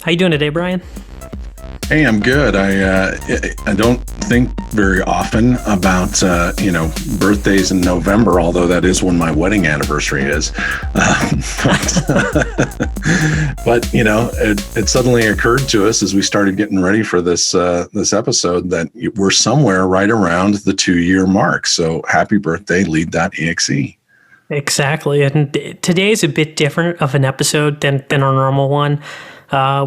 How you doing today, Brian? Hey, I'm good. I don't think very often about birthdays in November, although that is when my wedding anniversary is. But it suddenly occurred to us as we started getting ready for this episode that we're somewhere right around the 2-year mark. So happy birthday, Lead.exe. Exactly. And today is a bit different of an episode than our normal one.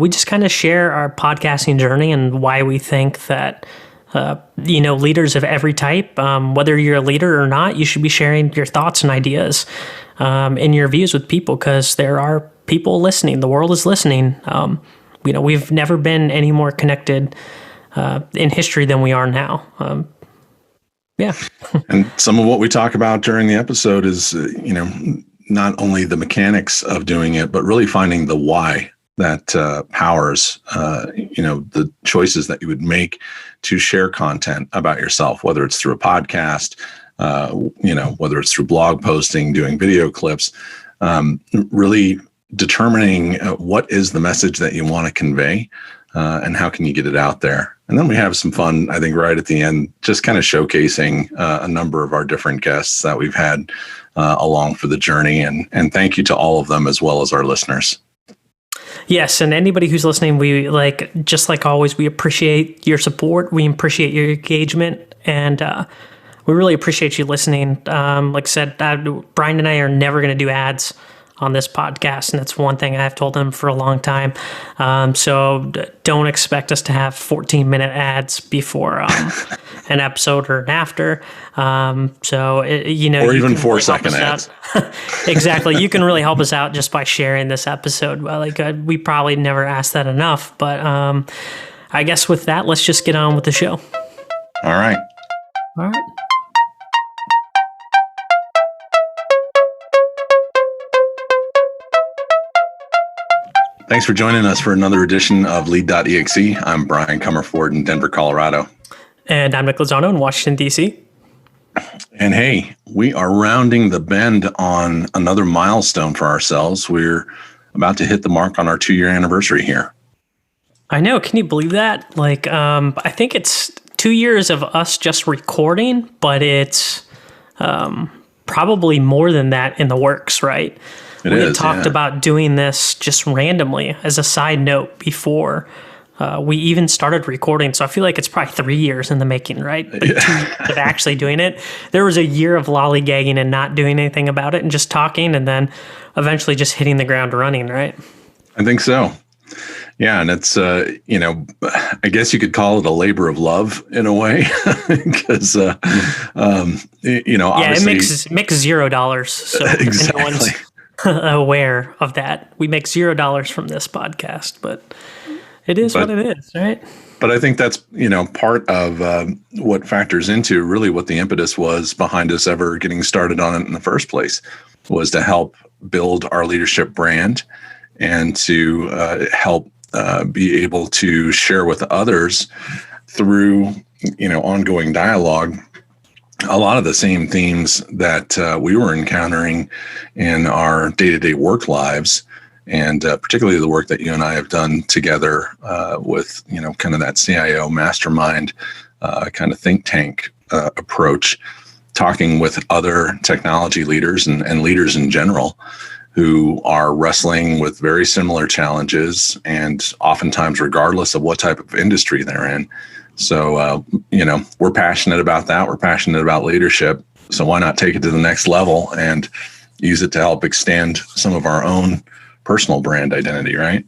We just kind of share our podcasting journey and why we think that, leaders of every type, whether you're a leader or not, you should be sharing your thoughts and ideas and your views with people because there are people listening. The world is listening. We've never been any more connected in history than we are now. Yeah. And some of what we talk about during the episode is, not only the mechanics of doing it, but really finding the why that powers, the choices that you would make to share content about yourself, whether it's through a podcast, whether it's through blog posting, doing video clips, really determining what is the message that you want to convey and how can you get it out there. And then we have some fun, I think, right at the end, just kind of showcasing a number of our different guests that we've had along for the journey. And thank you to all of them as well as our listeners. Yes, and anybody who's listening, just like always, we appreciate your support. We appreciate your engagement, and we really appreciate you listening. Like I said, Brian and I are never going to do ads on this podcast, and that's one thing I've told him for a long time. So don't expect us to have 14-minute ads before an episode or an after. Or even 4-second ads. Exactly. You can really help us out just by sharing this episode. We probably never asked that enough, but I guess with that, let's just get on with the show. All right. Thanks for joining us for another edition of Lead.exe. I'm Brian Comerford in Denver, Colorado. And I'm Nick Lozano in Washington, D.C. And hey, we are rounding the bend on another milestone for ourselves. We're about to hit the mark on our 2-year anniversary here. I know. Can you believe that? I think it's 2 years of us just recording, but it's probably more than that in the works, right? We had talked about doing this just randomly as a side note before we even started recording. So I feel like it's probably 3 years in the making, right? But 2 years of actually doing it. There was a year of lollygagging and not doing anything about it and just talking and then eventually just hitting the ground running, right? I think so. Yeah. And it's, I guess you could call it a labor of love in a way because, obviously. It makes $0. So exactly. No one's aware of that. We make $0 from this podcast, but it is what it is, right? But I think that's, part of what factors into really what the impetus was behind us ever getting started on it in the first place was to help build our leadership brand and to help be able to share with others through, ongoing dialogue a lot of the same themes that we were encountering in our day-to-day work lives, and particularly the work that you and I have done together with, kind of that CIO mastermind kind of think tank approach, talking with other technology leaders and leaders in general who are wrestling with very similar challenges and oftentimes regardless of what type of industry they're in. So, we're passionate about that. We're passionate about leadership. So why not take it to the next level and use it to help extend some of our own personal brand identity, right?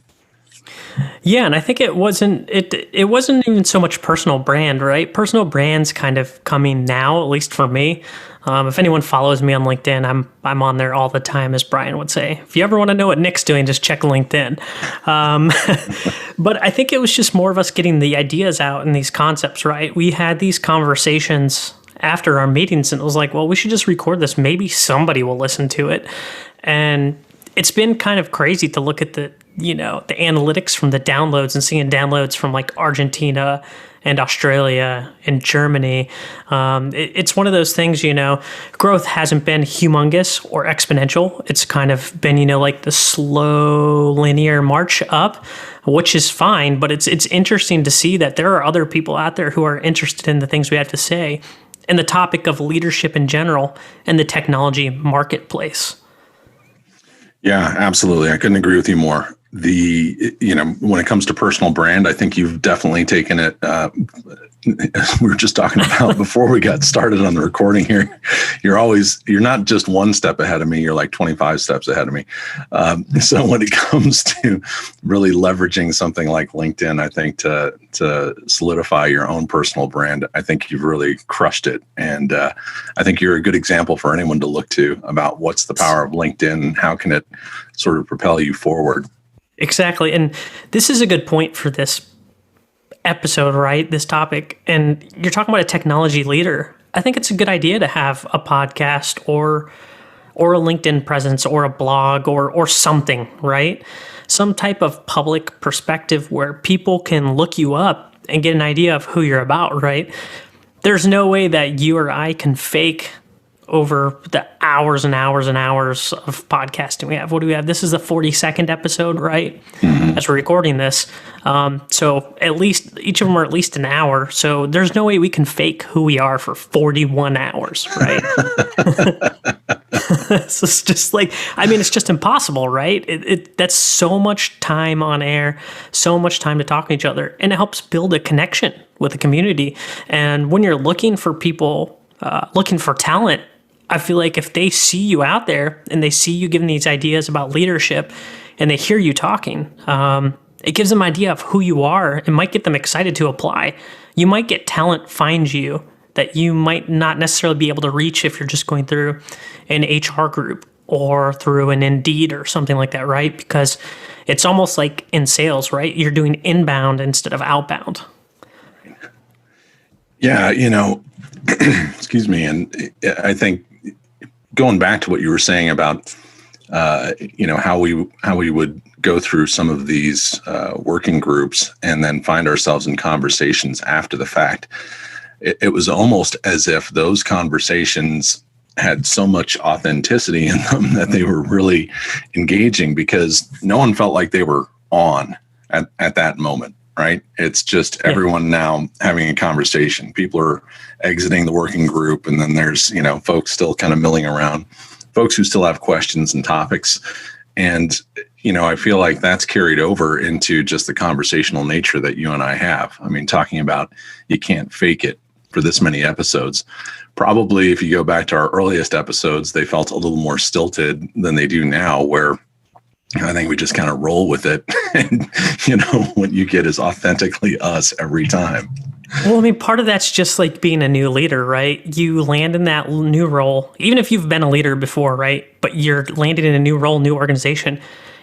Yeah, and I think it wasn't even so much personal brand, right? Personal brand's kind of coming now, at least for me. If anyone follows me on LinkedIn, I'm on there all the time, as Brian would say. If you ever want to know what Nick's doing, just check LinkedIn. But I think it was just more of us getting the ideas out and these concepts, right? We had these conversations after our meetings, and it was like, well, we should just record this. Maybe somebody will listen to it. And it's been kind of crazy to look at the analytics from the downloads and seeing downloads from like Argentina and Australia and Germany. It's one of those things, growth hasn't been humongous or exponential. It's kind of been, like the slow linear march up, which is fine. But it's interesting to see that there are other people out there who are interested in the things we have to say and the topic of leadership in general and the technology marketplace. Yeah, absolutely. I couldn't agree with you more. When it comes to personal brand, I think you've definitely taken it. As we were just talking about before we got started on the recording here, you're not just one step ahead of me. You're like 25 steps ahead of me. So when it comes to really leveraging something like LinkedIn, I think to solidify your own personal brand, I think you've really crushed it. And I think you're a good example for anyone to look to about what's the power of LinkedIn and how can it sort of propel you forward. Exactly. And this is a good point for this episode, right? This topic. And you're talking about a technology leader. I think it's a good idea to have a podcast or a LinkedIn presence or a blog or something, right? Some type of public perspective where people can look you up and get an idea of who you're about, right? There's no way that you or I can fake over the hours and hours and hours of podcasting we have. What do we have? This is the 42nd episode, right? Mm-hmm. As we're recording this. So at least, each of them are at least an hour. So there's no way we can fake who we are for 41 hours, right? So it's just it's just impossible, right? That's so much time on air, so much time to talk to each other, and it helps build a connection with the community. And when you're looking for people, looking for talent, I feel like if they see you out there and they see you giving these ideas about leadership and they hear you talking, it gives them an idea of who you are. It might get them excited to apply. You might get talent find you that you might not necessarily be able to reach if you're just going through an HR group or through an Indeed or something like that, right? Because it's almost like in sales, right? You're doing inbound instead of outbound. Yeah, excuse me. And I think going back to what you were saying about, how we would go through some of these working groups and then find ourselves in conversations after the fact. It was almost as if those conversations had so much authenticity in them that they were really engaging because no one felt like they were on at that moment. Right. It's just everyone now having a conversation. People are exiting the working group. And then there's, folks still kind of milling around, folks who still have questions and topics. And, I feel like that's carried over into just the conversational nature that you and I have. I mean, talking about you can't fake it for this many episodes. Probably if you go back to our earliest episodes, they felt a little more stilted than they do now, where I think we just kind of roll with it. And, what you get is authentically us every time. Well, I mean, part of that's just like being a new leader, right? You land in that new role, even if you've been a leader before, right? But you're landing in a new role, new organization.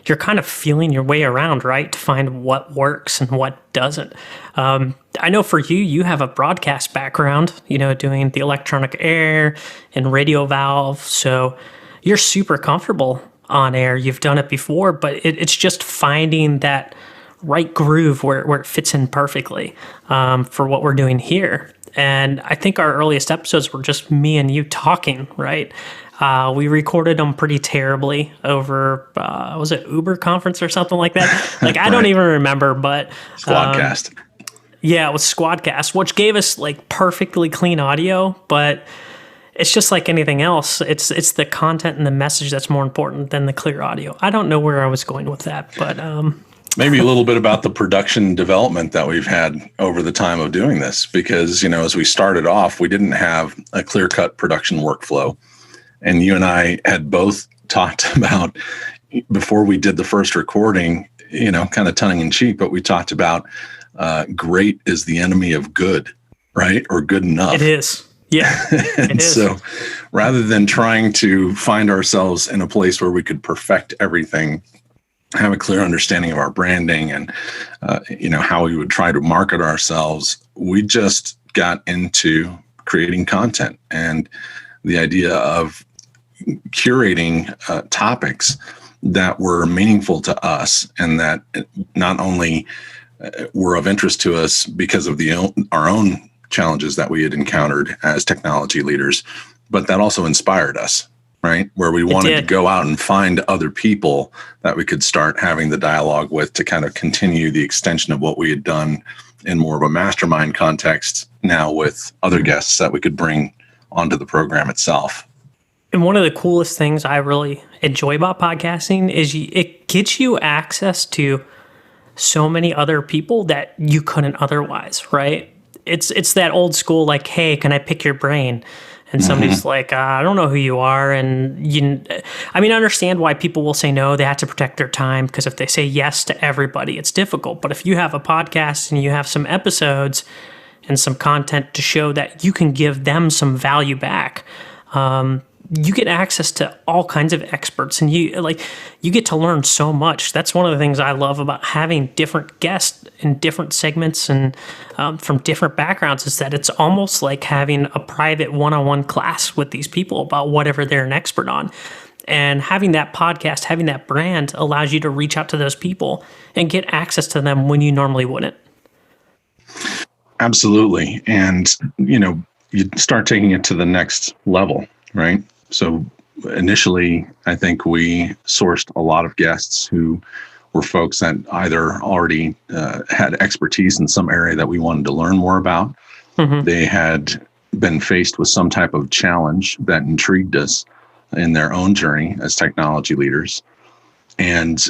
You're kind of feeling your way around, right? To find what works and what doesn't. I know for you have a broadcast background, doing the electronic air and radio valve. So you're super comfortable on air. You've done it before, but it's just finding that right groove where it fits in perfectly for what we're doing here. And I think our earliest episodes were just me and you talking, right? We recorded them pretty terribly over, was it Uber conference or something like that? Like, I don't even remember, but... Squadcast. Yeah, it was Squadcast, which gave us like perfectly clean audio, but it's just like anything else. It's the content and the message that's more important than the clear audio. I don't know where I was going with that, but... Maybe a little bit about the production development that we've had over the time of doing this, because, as we started off, we didn't have a clear-cut production workflow. And you and I had both talked about, before we did the first recording, kind of tongue in cheek, but we talked about great is the enemy of good, right? Or good enough. It is. Yeah. And so rather than trying to find ourselves in a place where we could perfect everything, have a clear understanding of our branding and, how we would try to market ourselves, we just got into creating content and the idea of curating topics that were meaningful to us, and that not only were of interest to us because of our own challenges that we had encountered as technology leaders, but that also inspired us, right? Where we wanted to go out and find other people that we could start having the dialogue with to kind of continue the extension of what we had done in more of a mastermind context, now with other guests that we could bring onto the program itself. And one of the coolest things I really enjoy about podcasting is it gets you access to so many other people that you couldn't otherwise, right? It's that old school, like, hey, can I pick your brain? And somebody's like, I don't know who you are. And I understand why people will say no. They have to protect their time, because if they say yes to everybody, it's difficult. But if you have a podcast and you have some episodes and some content to show that you can give them some value back, you get access to all kinds of experts, and you get to learn so much. That's one of the things I love about having different guests in different segments and from different backgrounds, is that it's almost like having a private one-on-one class with these people about whatever they're an expert on. And having that podcast, having that brand, allows you to reach out to those people and get access to them when you normally wouldn't. Absolutely. And, you start taking it to the next level, right? So initially, I think we sourced a lot of guests who were folks that either already had expertise in some area that we wanted to learn more about. Mm-hmm. They had been faced with some type of challenge that intrigued us in their own journey as technology leaders. And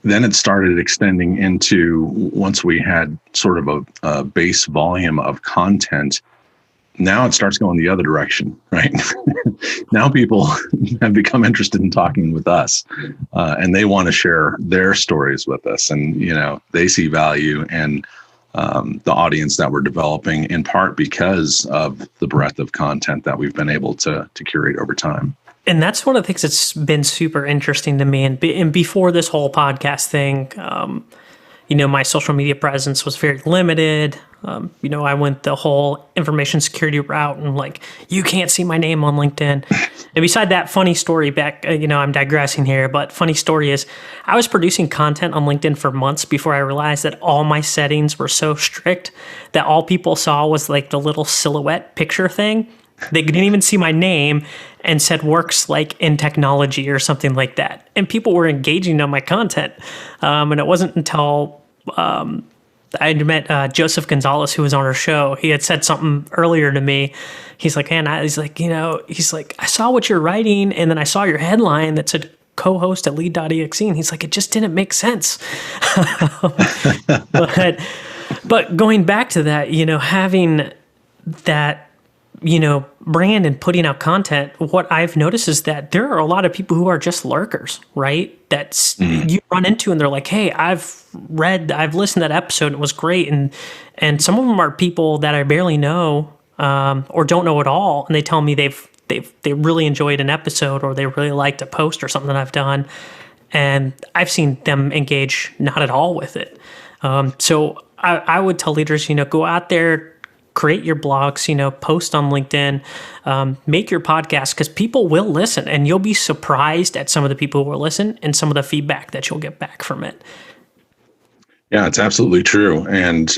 then it started extending into, once we had sort of a base volume of content, now it starts going the other direction, right? Now people have become interested in talking with us, and they want to share their stories with us. And, they see value in the audience that we're developing, in part because of the breadth of content that we've been able to curate over time. And that's one of the things that's been super interesting to me. And before this whole podcast thing, my social media presence was very limited. I went the whole information security route, and you can't see my name on LinkedIn. And beside that funny story back, I'm digressing here, but funny story is I was producing content on LinkedIn for months before I realized that all my settings were so strict that all people saw was the little silhouette picture thing. They didn't even see my name and said works in technology or something like that. And people were engaging on my content. And it wasn't until I met Joseph Gonzalez, who was on our show. He had said something earlier to me. He's like, man, I saw what you're writing, and then I saw your headline that said co-host at Lead.exe. And he's like, it just didn't make sense. But going back to that, having that, brand and putting out content, what I've noticed is that there are a lot of people who are just lurkers, right? That's you run into, and they're like, hey, I've listened to that episode, it was great. And some of them are people that I barely know, or don't know at all. And they tell me they really enjoyed an episode, or they really liked a post or something that I've done. And I've seen them engage not at all with it. So I would tell leaders, go out there, create your blogs, post on LinkedIn, make your podcast, because people will listen, and you'll be surprised at some of the people who will listen and some of the feedback that you'll get back from it. Yeah, it's absolutely true. And,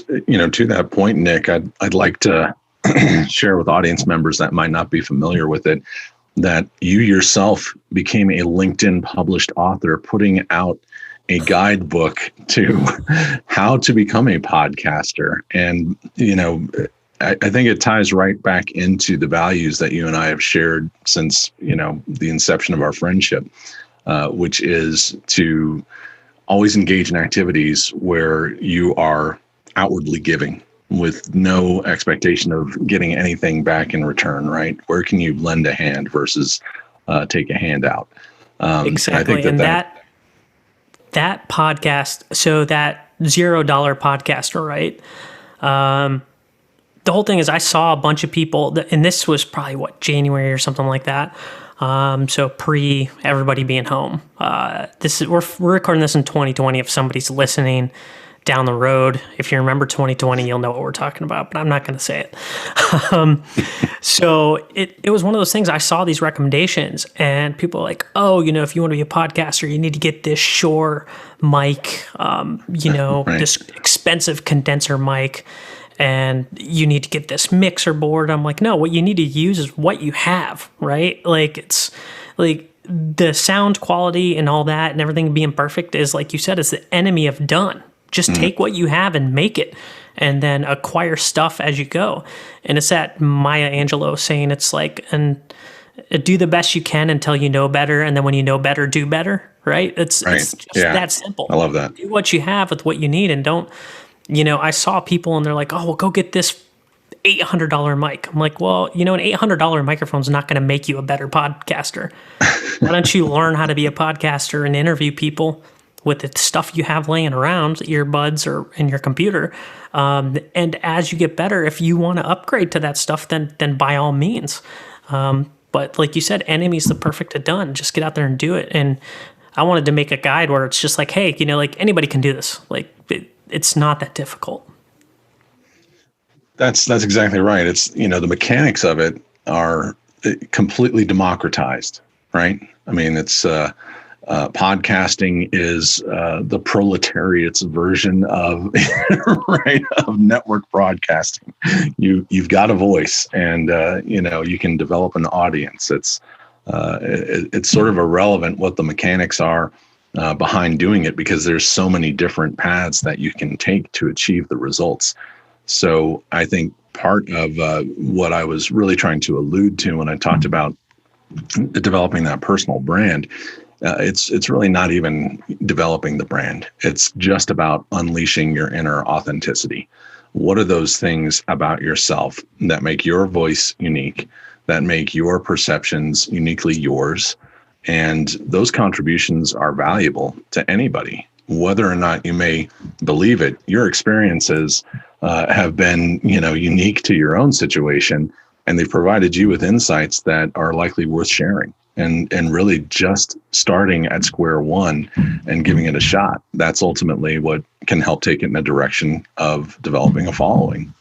to that point, Nick, I'd like to share with audience members that might not be familiar with it, that you yourself became a LinkedIn published author, putting out a guidebook to how to become a podcaster. And, I think it ties right back into the values that you and I have shared since, the inception of our friendship, which is to always engage in activities where you are outwardly giving with no expectation of getting anything back in return, right? Where can you lend a hand versus take a handout? Exactly. I think that podcast, so that $0 podcaster, right? The whole thing is I saw a bunch of people, and this was probably January or something like that. So pre everybody being home. We're recording this in 2020. If somebody's listening, down the road. If you remember 2020, you'll know what we're talking about, but I'm not going to say it. So it was one of those things. I saw these recommendations and people were like, oh, if you want to be a podcaster, you need to get this Shure mic, Right. this expensive condenser mic, and you need to get this mixer board. I'm like, no, what you need to use is what you have, right? Like, it's like the sound quality and all that and everything being perfect is, like you said, is the enemy of done. Just take what you have and make it, and then acquire stuff as you go. And it's that Maya Angelou saying, it's like, and do the best you can until you know better, and then when you know better, do better, right? It's Right. just Yeah. that simple. I love that. Do what you have with what you need, and don't, I saw people and they're like, oh, well, go get this $800 mic. I'm like, well, an $800 microphone is not going to make you a better podcaster. Why don't you learn how to be a podcaster and interview people with the stuff you have laying around, earbuds or in your computer? And as you get better, if you want to upgrade to that stuff, then by all means. But like you said, enemy's the perfect to done. Just get out there and do it. And I wanted to make a guide where it's just like, hey, like anybody can do this. Like it's not that difficult. That's exactly right. It's, the mechanics of it are completely democratized, right? I mean, it's podcasting is the proletariat's version of right of network broadcasting. You've got a voice, and you can develop an audience. It's sort of irrelevant what the mechanics are behind doing it, because there's so many different paths that you can take to achieve the results. So I think part of what I was really trying to allude to when I talked about developing that personal brand, it's really not even developing the brand. It's just about unleashing your inner authenticity. What are those things about yourself that make your voice unique, that make your perceptions uniquely yours? And those contributions are valuable to anybody. Whether or not you may believe it, your experiences have been, unique to your own situation, and they've provided you with insights that are likely worth sharing. And really just starting at square one and giving it a shot. That's ultimately what can help take it in a direction of developing a following.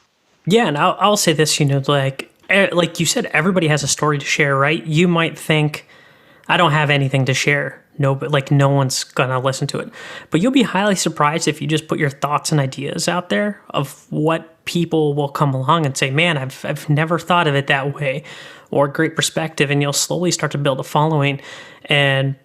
Yeah, and I'll say this, like you said, everybody has a story to share, right? You might think, I don't have anything to share. No, but like no one's gonna listen to it. But you'll be highly surprised if you just put your thoughts and ideas out there of what people will come along and say, man, I've never thought of it that way, or great perspective, and you'll slowly start to build a following. And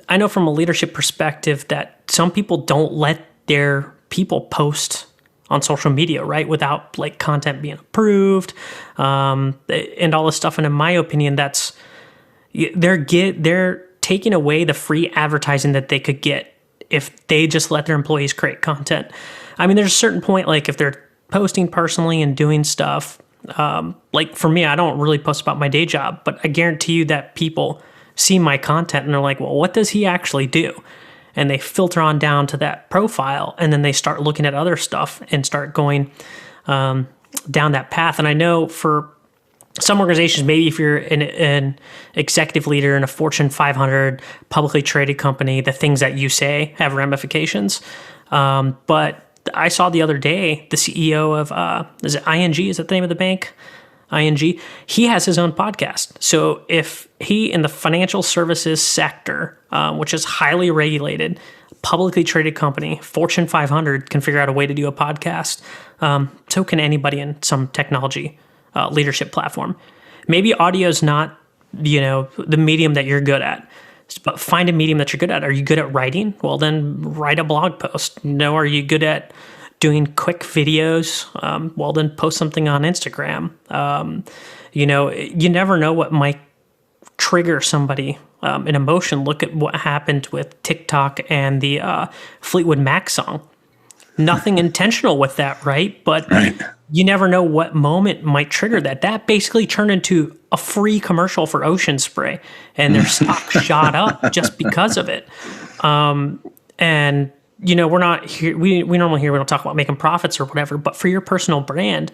I know from a leadership perspective that some people don't let their people post on social media, right, without like content being approved, and all this stuff. And in my opinion, they're taking away the free advertising that they could get if they just let their employees create content. I mean, there's a certain point, like if they're posting personally and doing stuff, like for me, I don't really post about my day job, but I guarantee you that people see my content and they're like, well, what does he actually do? And they filter on down to that profile, and then they start looking at other stuff and start going down that path. And I know for some organizations, maybe if you're an executive leader in a Fortune 500 publicly traded company, the things that you say have ramifications. But I saw the other day the CEO of is it ING? Is that the name of the bank? ING. He has his own podcast. So if he in the financial services sector, which is highly regulated, publicly traded company, Fortune 500, can figure out a way to do a podcast, so can anybody in some technology leadership platform. Maybe audio is not, the medium that you're good at, but find a medium that you're good at. Are you good at writing? Well, then write a blog post. Are you good at doing quick videos? Well, then post something on Instagram. You never know what might trigger somebody, an emotion. Look at what happened with TikTok and the Fleetwood Mac song. Nothing intentional with that, right? But Right. You never know what moment might trigger that. That basically turned into a free commercial for Ocean Spray, and their stock shot up just because of it. And we're not here. We normally here we don't talk about making profits or whatever, but for your personal brand,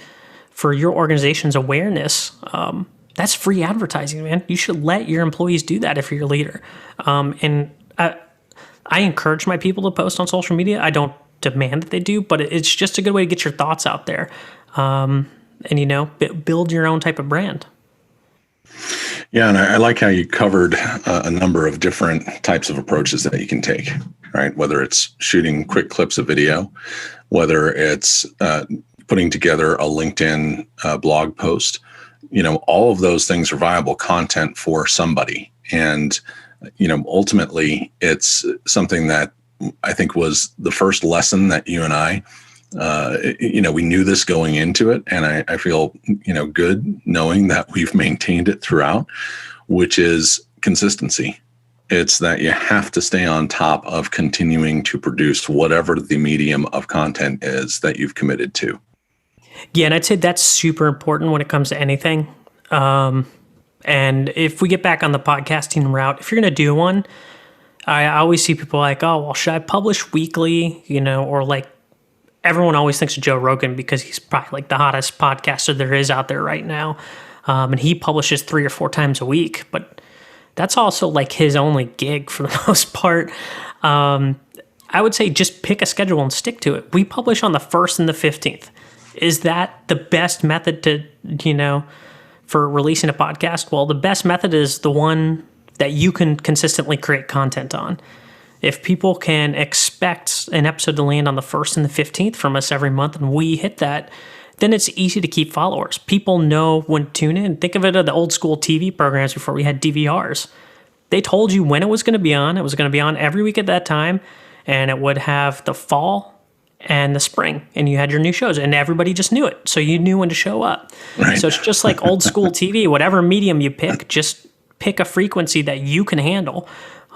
for your organization's awareness, that's free advertising, man. You should let your employees do that if you're your leader. And I encourage my people to post on social media. I don't demand that they do, but it's just a good way to get your thoughts out there. And, you know, build your own type of brand. Yeah, and I like how you covered a number of different types of approaches that you can take, right? Whether it's shooting quick clips of video, whether it's putting together a LinkedIn blog post, you know, all of those things are viable content for somebody. And, you know, ultimately, it's something that I think was the first lesson that you and I, you know, we knew this going into it. And I feel, you know, good knowing that we've maintained it throughout, which is consistency. It's that you have to stay on top of continuing to produce whatever the medium of content is that you've committed to. Yeah, and I'd say that's super important when it comes to anything. And if we get back on the podcasting route, if you're going to do one, I always see people like, oh, well, should I publish weekly? You know, or like everyone always thinks of Joe Rogan because he's probably like the hottest podcaster there is out there right now. And he publishes 3 or 4 times a week, but that's also like his only gig for the most part. I would say just pick a schedule and stick to it. We publish on the 1st and the 15th. Is that the best method to, you know, for releasing a podcast? Well, the best method is the one that you can consistently create content on. If people can expect an episode to land on the 1st and the 15th from us every month and we hit that, then it's easy to keep followers. People know when to tune in. Think of it as the old school TV programs before we had DVRs. They told you when it was going to be on. It was going to be on every week at that time, and it would have the fall and the spring, and you had your new shows, and everybody just knew it. So you knew when to show up. Right. So it's just like old school TV, whatever medium you pick, just pick a frequency that you can handle.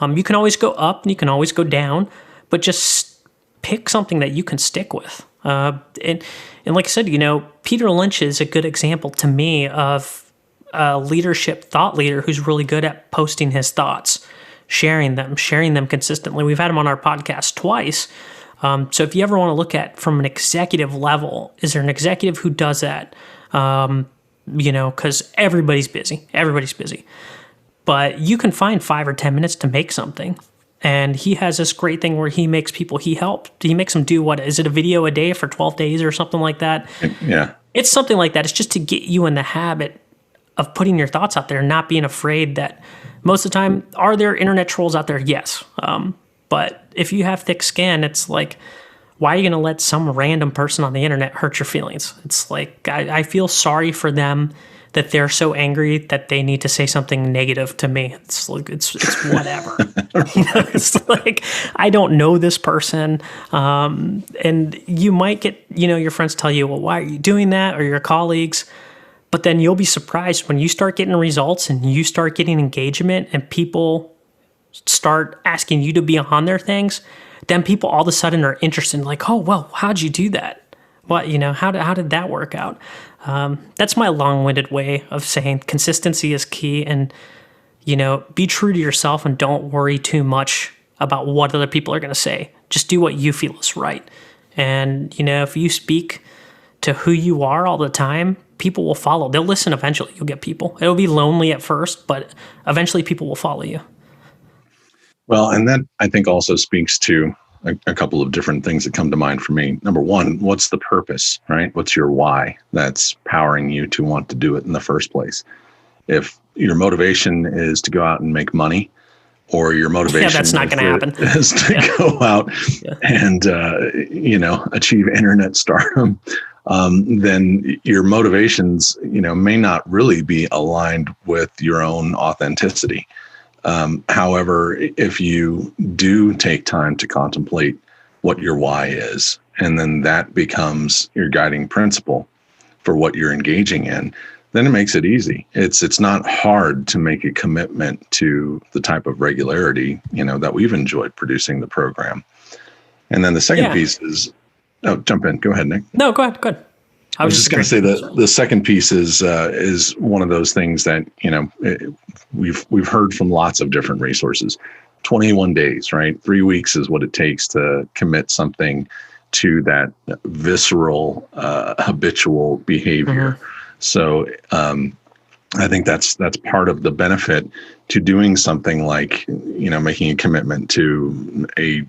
You can always go up and you can always go down, but just pick something that you can stick with. And like I said, you know, Peter Lynch is a good example to me of a leadership thought leader who's really good at posting his thoughts, sharing them consistently. We've had him on our podcast twice. So if you ever want to look at from an executive level, is there an executive who does that? You know, because everybody's busy. But you can find 5 or 10 minutes to make something. And he has this great thing where he makes them do what? Is it a video a day for 12 days or something like that? Yeah. It's something like that. It's just to get you in the habit of putting your thoughts out there and not being afraid that most of the time, are there internet trolls out there? Yes. But if you have thick skin, it's like, why are you going to let some random person on the internet hurt your feelings? It's like, I feel sorry for them that they're so angry that they need to say something negative to me. It's like, it's whatever. You know, it's like, I don't know this person. And you might get, you know, your friends tell you, well, why are you doing that? Or your colleagues. But then you'll be surprised when you start getting results and you start getting engagement and people start asking you to be on their things. Then people all of a sudden are interested in like, oh, well, how'd you do that? What, you know, how did that work out? That's my long-winded way of saying consistency is key, and, you know, be true to yourself and don't worry too much about what other people are going to say. Just do what you feel is right. And, you know, if you speak to who you are all the time, people will follow. They'll listen eventually. You'll get people. It'll be lonely at first, but eventually people will follow you. Well, and that I think also speaks to a couple of different things that come to mind for me. Number one, what's the purpose, right? What's your why that's powering you to want to do it in the first place? If your motivation is to go out and make money, or your motivation that's not going to happen. is to go out and, you know, achieve internet stardom, then your motivations, you know, may not really be aligned with your own authenticity. However, if you do take time to contemplate what your why is, and then that becomes your guiding principle for what you're engaging in, then it makes it easy. It's not hard to make a commitment to the type of regularity, you know, that we've enjoyed producing the program. And then the second piece is, jump in. Go ahead, Nick. No, go ahead. I was just going to say that the second piece is one of those things that, you know, we've heard from lots of different resources. 21 days, right? 3 weeks is what it takes to commit something to that visceral, habitual behavior. Mm-hmm. So I think that's part of the benefit to doing something like, you know, making a commitment to a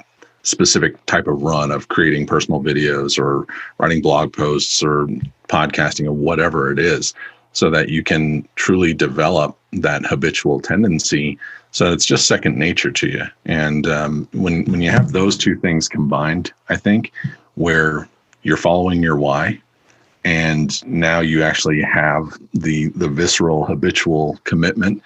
specific type of run of creating personal videos or writing blog posts or podcasting or whatever it is, so that you can truly develop that habitual tendency, so it's just second nature to you. And when you have those two things combined, I think, where you're following your why, and now you actually have the visceral habitual commitment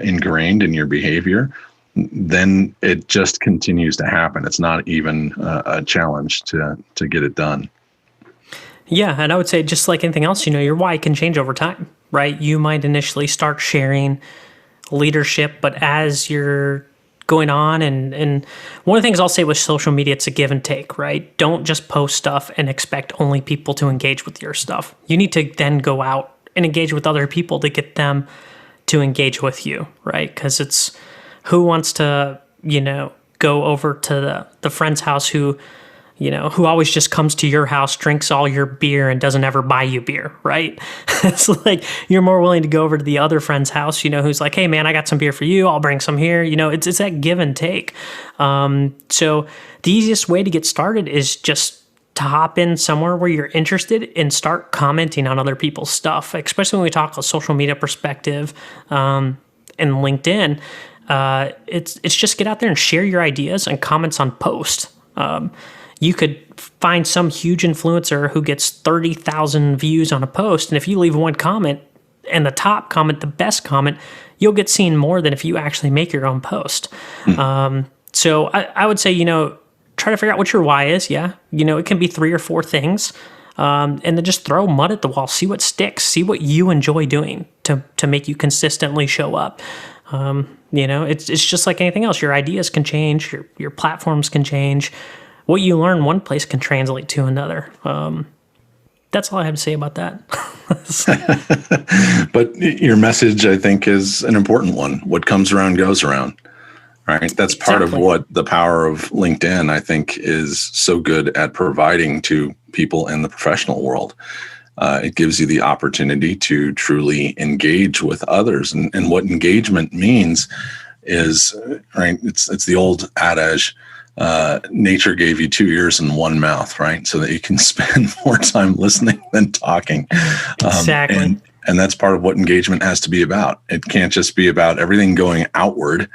ingrained in your behavior, then it just continues to happen. It's not even a challenge to get it done. Yeah, and I would say just like anything else, your why can change over time, right? You might initially start sharing leadership, but as you're going on, and one of the things I'll say with social media, it's a give and take, right? Don't just post stuff and expect only people to engage with your stuff. You need to then go out and engage with other people to get them to engage with you, right? Because it's who wants to, go over to the friend's house who always just comes to your house, drinks all your beer, and doesn't ever buy you beer, right? It's like you're more willing to go over to the other friend's house, who's like, hey, man, I got some beer for you. I'll bring some here. It's that give and take. So the easiest way to get started is just to hop in somewhere where you're interested and start commenting on other people's stuff, especially when we talk a social media perspective and LinkedIn. It's just get out there and share your ideas and comments on posts. You could find some huge influencer who gets 30,000 views on a post, and if you leave one comment and the top comment, the best comment, you'll get seen more than if you actually make your own post. So I would say, try to figure out what your why is. Yeah. It can be 3 or 4 things. And then just throw mud at the wall, see what sticks, see what you enjoy doing to make you consistently show up. It's just like anything else. Your ideas can change, your platforms can change. What you learn one place can translate to another. That's all I have to say about that. But your message, I think, is an important one. What comes around goes around, right? That's part of what the power of LinkedIn, I think, is so good at providing to people in the professional world. It gives you the opportunity to truly engage with others. And what engagement means is, right, it's the old adage, nature gave you 2 ears and 1 mouth, right? So that you can spend more time listening than talking. Exactly. And that's part of what engagement has to be about. It can't just be about everything going outward.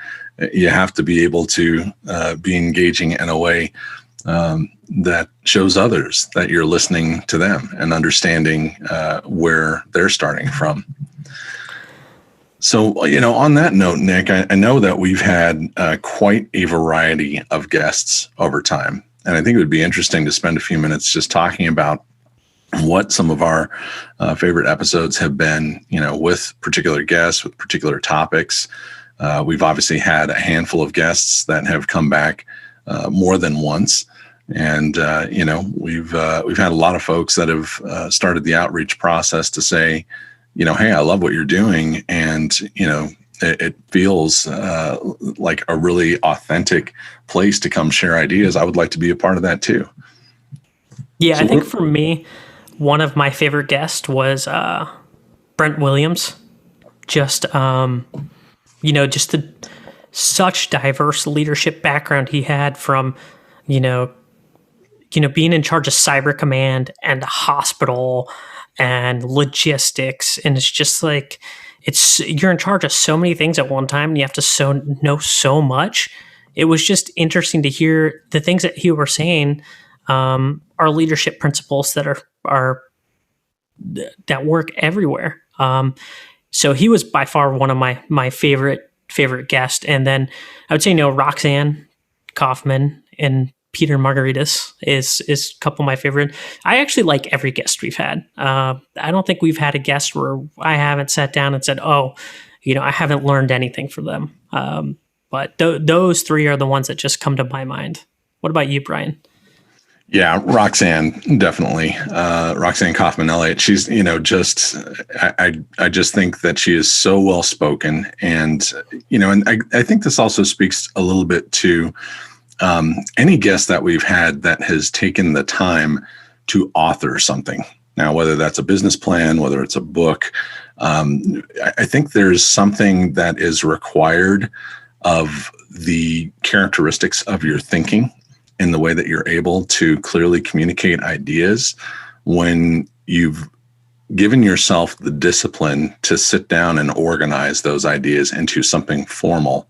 You have to be able to be engaging in a way that shows others that you're listening to them and understanding where they're starting from. So, on that note, Nick, I know that we've had quite a variety of guests over time. And I think it would be interesting to spend a few minutes just talking about what some of our favorite episodes have been, with particular guests, with particular topics. We've obviously had a handful of guests that have come back more than once. And, we've had a lot of folks that have started the outreach process to say, hey, I love what you're doing. And, it feels like a really authentic place to come share ideas. I would like to be a part of that too. Yeah, so I think for me, one of my favorite guests was Brent Williams. Just, just the such diverse leadership background he had from, being in charge of cyber command and a hospital and logistics. And it's just like, you're in charge of so many things at one time and you have to know so much. It was just interesting to hear the things that he were saying are leadership principles that are that work everywhere. So he was by far one of my favorite guests. And then I would say, Roxanne Kaufman and Peter Margaritas is a couple of my favorite. I actually like every guest we've had. I don't think we've had a guest where I haven't sat down and said, I haven't learned anything from them. But those 3 are the ones that just come to my mind. What about you, Brian? Yeah, Roxanne, definitely. Roxanne Kaufman Elliott. She's, I just think that she is so well spoken. And, and I think this also speaks a little bit to any guest that we've had that has taken the time to author something. Now, whether that's a business plan, whether it's a book, I think there's something that is required of the characteristics of your thinking in the way that you're able to clearly communicate ideas when you've given yourself the discipline to sit down and organize those ideas into something formal,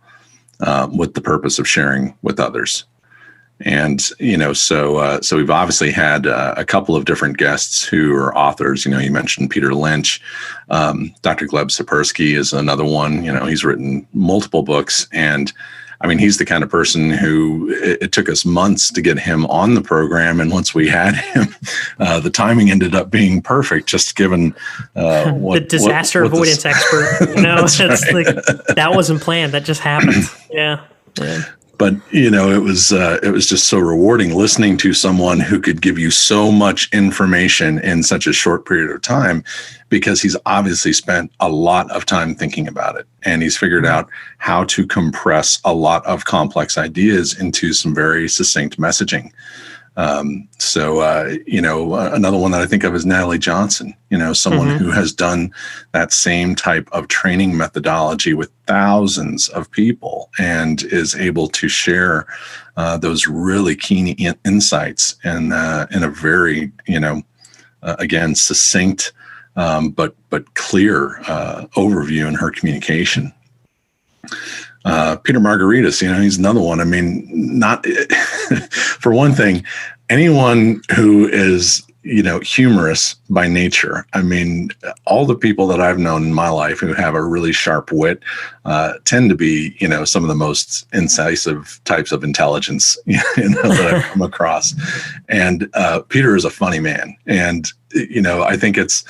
with the purpose of sharing with others. And, so we've obviously had a couple of different guests who are authors. You mentioned Peter Lynch. Dr. Gleb Sapersky is another one. He's written multiple books. And I mean, he's the kind of person who it took us months to get him on the program. And once we had him, the timing ended up being perfect, just given the disaster avoidance expert. It's right. Like that wasn't planned. That just happened. Yeah. But it was just so rewarding listening to someone who could give you so much information in such a short period of time, because he's obviously spent a lot of time thinking about it, and he's figured out how to compress a lot of complex ideas into some very succinct messaging. Another one that I think of is Natalie Johnson, someone who has done that same type of training methodology with thousands of people and is able to share those really keen insights in a very, again, succinct, but clear overview in her communication. Peter Margaritis, he's another one. I mean, not for one thing, anyone who is, humorous by nature. I mean, all the people that I've known in my life who have a really sharp wit tend to be, some of the most incisive types of intelligence, that I've come across. And Peter is a funny man. And, I think it's,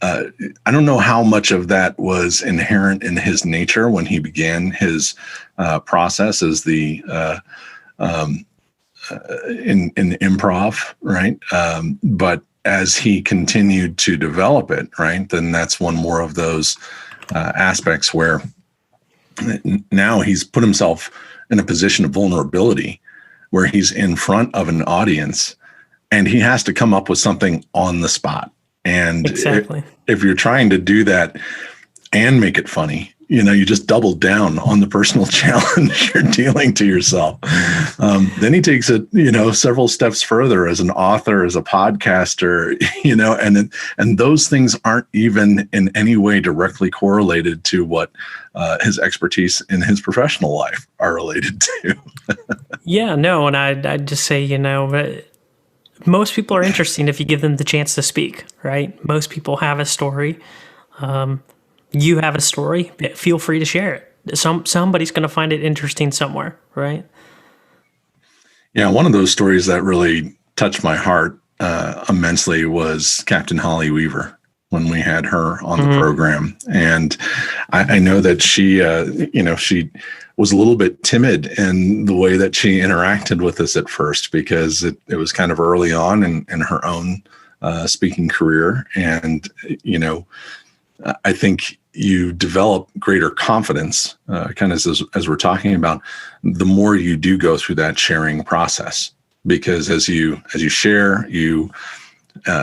I don't know how much of that was inherent in his nature when he began his process as the in improv, right? But as he continued to develop it, right, then that's one more of those aspects where now he's put himself in a position of vulnerability where he's in front of an audience and he has to come up with something on the spot. And exactly. If you're trying to do that and make it funny, you just double down on the personal challenge you're dealing to yourself. Then he takes it, several steps further as an author, as a podcaster, and those things aren't even in any way directly correlated to what his expertise in his professional life are related to. Yeah, no. And I'd just say, most people are interesting if you give them the chance to speak, right? Most people have a story. You have a story. Feel free to share it. Somebody's going to find it interesting somewhere, right? Yeah, one of those stories that really touched my heart immensely was Captain Holly Weaver when we had her on the program. And I know that she, she was a little bit timid in the way that she interacted with us at first, because it was kind of early on in her own speaking career. And, I think you develop greater confidence, kind of as we're talking about, the more you do go through that sharing process, because as you share,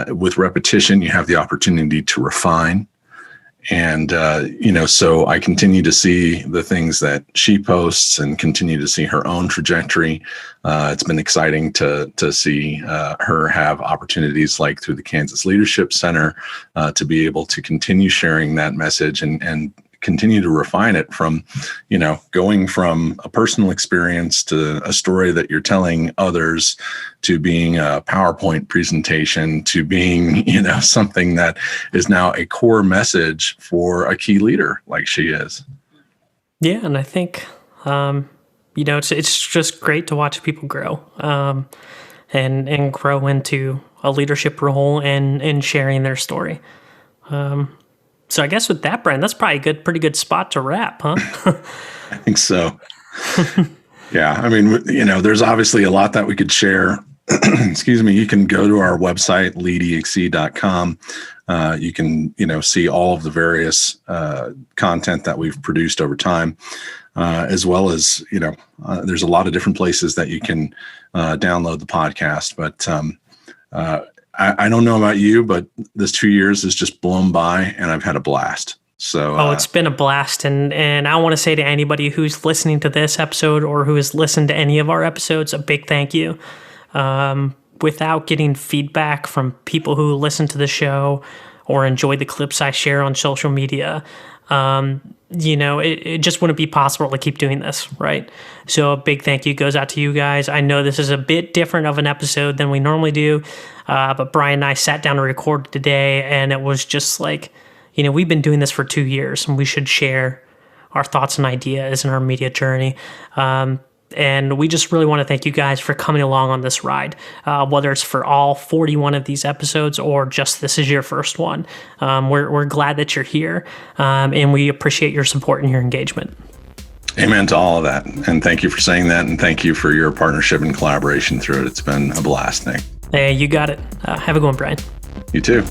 with repetition, you have the opportunity to refine. And, so I continue to see the things that she posts and continue to see her own trajectory. It's been exciting to see her have opportunities like through the Kansas Leadership Center to be able to continue sharing that message and continue to refine it from, going from a personal experience to a story that you're telling others, to being a PowerPoint presentation, to being, something that is now a core message for a key leader like she is. Yeah. And I think, it's just great to watch people grow and grow into a leadership role and sharing their story. So I guess with that, Brian, that's probably pretty good spot to wrap, huh? I think so. Yeah. I mean, there's obviously a lot that we could share. Excuse me. You can go to our website, Lead.exe.com. You can, see all of the various content that we've produced over time, as well as, there's a lot of different places that you can download the podcast. But I don't know about you, but this 2 years has just blown by and I've had a blast. So, oh, it's been a blast. And I want to say to anybody who's listening to this episode or who has listened to any of our episodes, a big thank you. Without getting feedback from people who listen to the show or enjoy the clips I share on social media, it just wouldn't be possible to keep doing this, right? So a big thank you goes out to you guys. I know this is a bit different of an episode than we normally do, but Brian and I sat down to record today, and it was just like, we've been doing this for 2 years, and we should share our thoughts and ideas in our media journey. And we just really want to thank you guys for coming along on this ride, whether it's for all 41 of these episodes or just this is your first one. We're glad that you're here, and we appreciate your support and your engagement. Amen to all of that. And thank you for saying that. And thank you for your partnership and collaboration through it. It's been a blast, Nick. Hey, you got it. Have a good one, Brian. You too.